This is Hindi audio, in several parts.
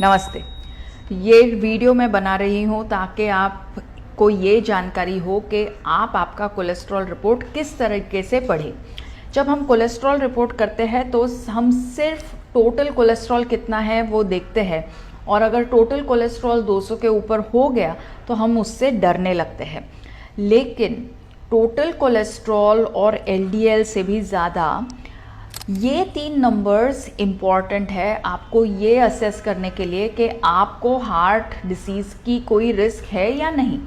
नमस्ते। ये वीडियो मैं बना रही हूँ ताकि आपको ये जानकारी हो कि आप आपका कोलेस्ट्रॉल रिपोर्ट किस तरीके से पढ़ें। जब हम कोलेस्ट्रॉल रिपोर्ट करते हैं तो हम सिर्फ टोटल कोलेस्ट्रॉल कितना है वो देखते हैं, और अगर टोटल कोलेस्ट्रॉल 200 के ऊपर हो गया तो हम उससे डरने लगते हैं। लेकिन टोटल कोलेस्ट्रॉल और एलडीएल से भी ज़्यादा ये 3 नंबर्स इम्पॉर्टेंट है आपको ये असेस करने के लिए कि आपको हार्ट डिसीज़ की कोई रिस्क है या नहीं।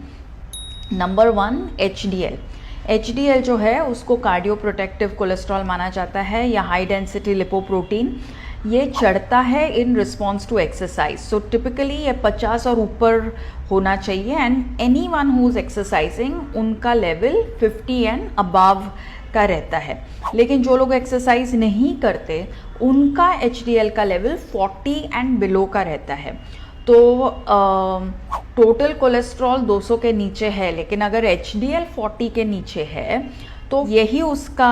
Number 1 HDL. एचडीएल जो है उसको कार्डियो प्रोटेक्टिव कोलेस्ट्रॉल माना जाता है या हाई डेंसिटी लिपोप्रोटीन। ये चढ़ता है in response to exercise. So typically ये 50 और ऊपर होना चाहिए, and anyone who is exercising उनका लेवल 50 एंड अबव का रहता है। लेकिन जो लोग एक्सरसाइज नहीं करते उनका एचडीएल का लेवल 40 एंड बिलो का रहता है। तो टोटल कोलेस्ट्रॉल 200 के नीचे है, लेकिन अगर एचडीएल 40 के नीचे है तो यही उसका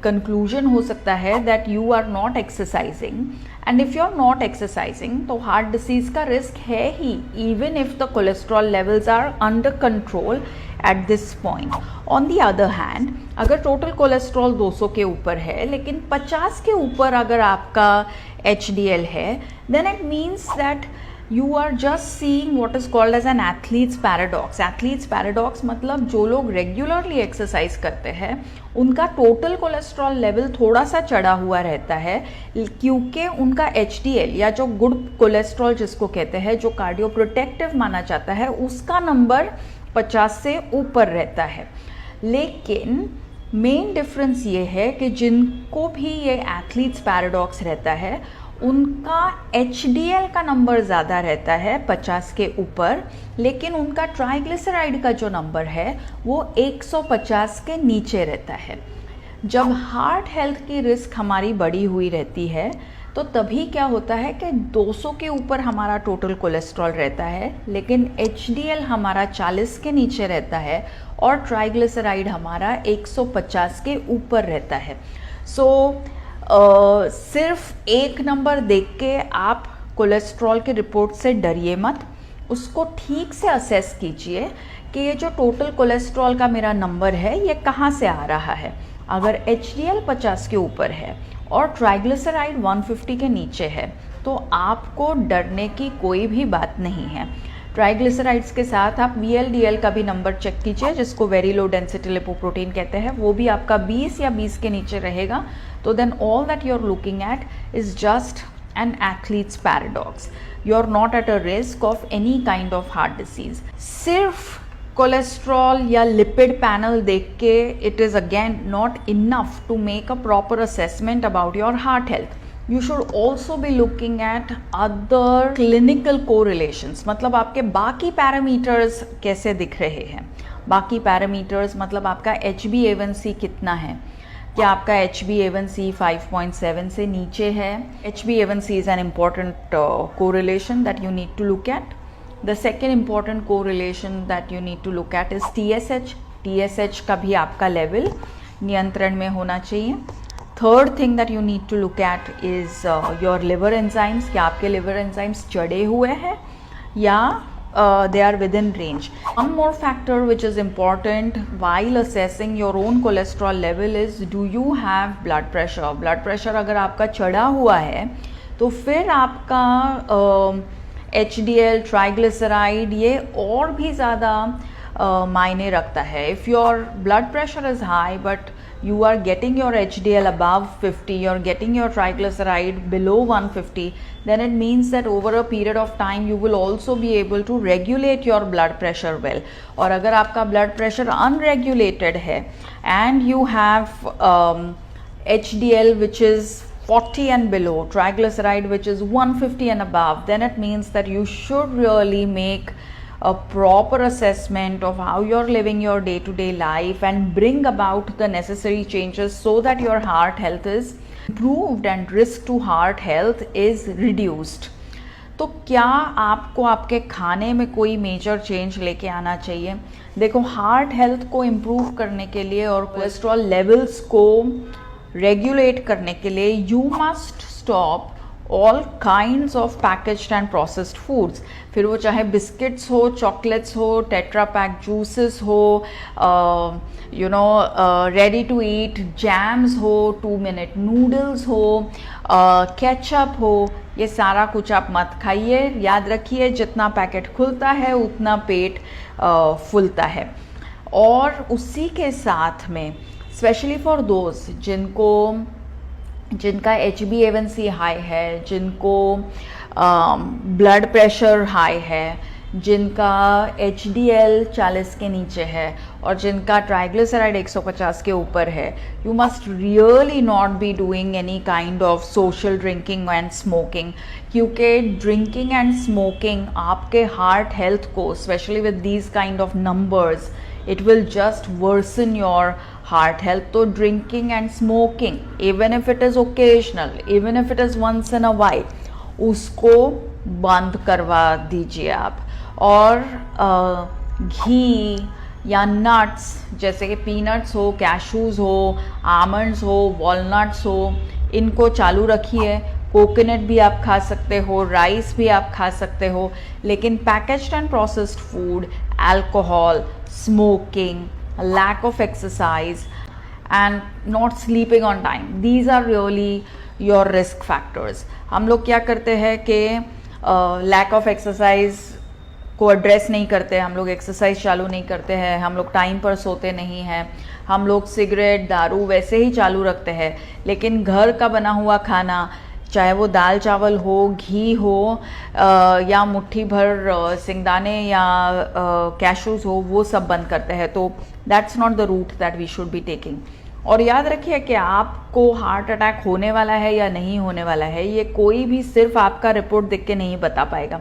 कंक्लूजन हो सकता है that you are not exercising, and if you are not exercising तो हार्ट डिसीज़ का रिस्क है ही, even if the cholesterol levels are under control at this point. On the other hand, अगर टोटल कोलेस्ट्रॉल 200 के ऊपर है लेकिन 50 के ऊपर अगर आपका एचडीएल है, then it means that you are just seeing what is called as an athlete's paradox. Athlete's paradox मतलब जो लोग रेगुलरली एक्सरसाइज करते हैं उनका टोटल कोलेस्ट्रॉल लेवल थोड़ा सा चढ़ा हुआ रहता है, क्योंकि उनका एचडीएल या जो गुड कोलेस्ट्रॉल जिसको कहते हैं, जो कार्डियो प्रोटेक्टिव माना जाता है, उसका नंबर 50 से ऊपर रहता है। लेकिन मेन डिफरेंस ये है कि जिनको भी ये एथलीट्स पैराडॉक्स रहता है उनका एचडीएल का नंबर ज़्यादा रहता है 50 के ऊपर, लेकिन उनका ट्राइग्लिसराइड का जो नंबर है वो 150 के नीचे रहता है। जब हार्ट हेल्थ की रिस्क हमारी बढ़ी हुई रहती है तो तभी क्या होता है कि 200 के ऊपर हमारा टोटल कोलेस्ट्रॉल रहता है, लेकिन एचडीएल हमारा 40 के नीचे रहता है और ट्राइग्लिसराइड हमारा 150 के ऊपर रहता है। सिर्फ एक नंबर देख के आप कोलेस्ट्रॉल के रिपोर्ट से डरिए मत, उसको ठीक से असेस कीजिए कि ये जो टोटल कोलेस्ट्रॉल का मेरा नंबर है ये कहाँ से आ रहा है। अगर एचडीएल 50 के ऊपर है और ट्राइग्लिसराइड 150 के नीचे है तो आपको डरने की कोई भी बात नहीं है। ट्राइग्लिसराइड्स के साथ आप वीएलडीएल का भी नंबर चेक कीजिए, जिसको वेरी लो डेंसिटी लिपोप्रोटीन कहते हैं, वो भी आपका 20 या 20 के नीचे रहेगा। तो then all that you are looking at is just an athlete's paradox. You are not at a risk of any kind of heart disease. सिर्फ कोलेस्ट्रॉल या लिपिड पैनल देख के it is again not enough to make a proper assessment about your heart health. You should also be looking at other clinical correlations, मतलब आपके बाकी पैरामीटर्स कैसे दिख रहे हैं। बाकी पैरामीटर्स मतलब आपका HbA1c कितना है, क्या आपका HbA1c 5.7 से नीचे है। HbA1c is an important correlation that you need to look at. The second important correlation that you need to look at is TSH. TSH का भी आपका लेवल नियंत्रण में होना चाहिए। Third thing that you need to look at is your liver enzymes. क्या आपके लिवर एंजाइम्स चढ़े हुए हैं या they are within range. One more factor which is important while assessing your own cholesterol level is do you have blood pressure. Blood pressure अगर आपका चढ़ा हुआ है तो फिर आपका HDL, ट्राइग्लिसराइड ये और भी ज़्यादा मायने रखता है। If your blood pressure is high but you are getting your HDL above 50, you're getting your triglyceride below 150, then it means that over a period of time you will also be able to regulate your blood pressure well. और अगर आपका blood pressure unregulated है and you have HDL which is 40 and below, triglyceride which is 150 and above, then it means that you should really make a proper assessment of how you're living your day-to-day life and bring about the necessary changes so that your heart health is improved and risk to heart health is reduced. तो क्या आपको आपके खाने में कोई मेजर चेंज लेके आना चाहिए? देखो, हार्ट हेल्थ को इम्प्रूव करने के लिए और कोलेस्ट्रॉल लेवल्स को रेगुलेट करने के लिए you must stop all kinds of packaged and processed foods, फिर वो चाहे बिस्किट्स हो, चॉकलेट्स हो, टेट्रा पैक जूसेस हो, रेडी टू ईट जैम्स हो, 2 मिनट नूडल्स हो, केचप हो, ये सारा कुछ आप मत खाइए। याद रखिए जितना पैकेट खुलता है उतना पेट फूलता है। और उसी के साथ में स्पेशली फॉर दोज जिनका HbA1c हाई है, जिनको ब्लड प्रेशर हाई है, जिनका HDL 40 के नीचे है और जिनका ट्राइग्लिसराइड 150 के ऊपर है, you must really not be doing any kind of social drinking and smoking, क्योंकि ड्रिंकिंग एंड स्मोकिंग आपके हार्ट हेल्थ को, specially with these kind of numbers, it will just worsen your heart health. तो drinking and smoking, even if it is occasional, even if it is once in a while, उसको बंद करवा दीजिए आप। और घी या नट्स जैसे कि पीनट्स हो, कैशूज़ हो, आमंड्स हो, वॉलनट्स हो, इनको चालू रखिए। कोकोनट भी आप खा सकते हो, राइस भी आप खा सकते हो, लेकिन packaged and processed food, alcohol, smoking, a lack of exercise and not sleeping on time, these are really your risk factors. हम लोग क्या करते हैं कि lack of exercise को एड्रेस नहीं करते, हम लोग एक्सरसाइज चालू नहीं करते हैं, हम लोग टाइम पर सोते नहीं हैं, हम लोग सिगरेट दारू वैसे ही चालू रखते हैं, लेकिन घर का बना हुआ खाना, चाहे वो दाल चावल हो, घी हो, या मुट्ठी भर सिंगदाने या कैशूज़ हो, वो सब बंद करते हैं। तो that's not the route that we should be taking. और याद रखिए कि आपको हार्ट अटैक होने वाला है या नहीं होने वाला है, ये कोई भी सिर्फ आपका रिपोर्ट देख के नहीं बता पाएगा।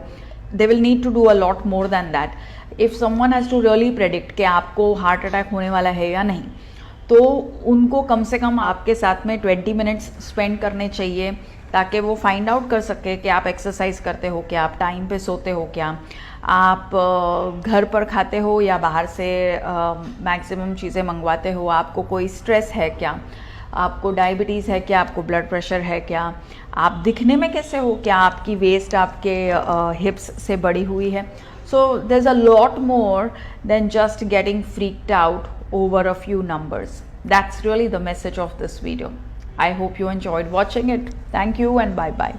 They will need to do a lot more than that. If someone has to really predict कि आपको हार्ट अटैक होने वाला है या नहीं, तो उनको कम से कम आपके साथ में 20 मिनट्स स्पेंड करने चाहिए, ताकि वो फाइंड आउट कर सके कि आप एक्सरसाइज करते हो क्या, आप टाइम पे सोते हो क्या, आप घर पर खाते हो या बाहर से मैक्सिमम चीज़ें मंगवाते हो, आपको कोई स्ट्रेस है क्या, आपको डायबिटीज़ है क्या, आपको ब्लड प्रेशर है क्या, आप दिखने में कैसे हो, क्या आपकी वेस्ट आपके हिप्स से बड़ी हुई है। So there is a lot more than just getting freaked out over a few numbers. That's really the message of this video. I hope you enjoyed watching it. Thank you and bye bye.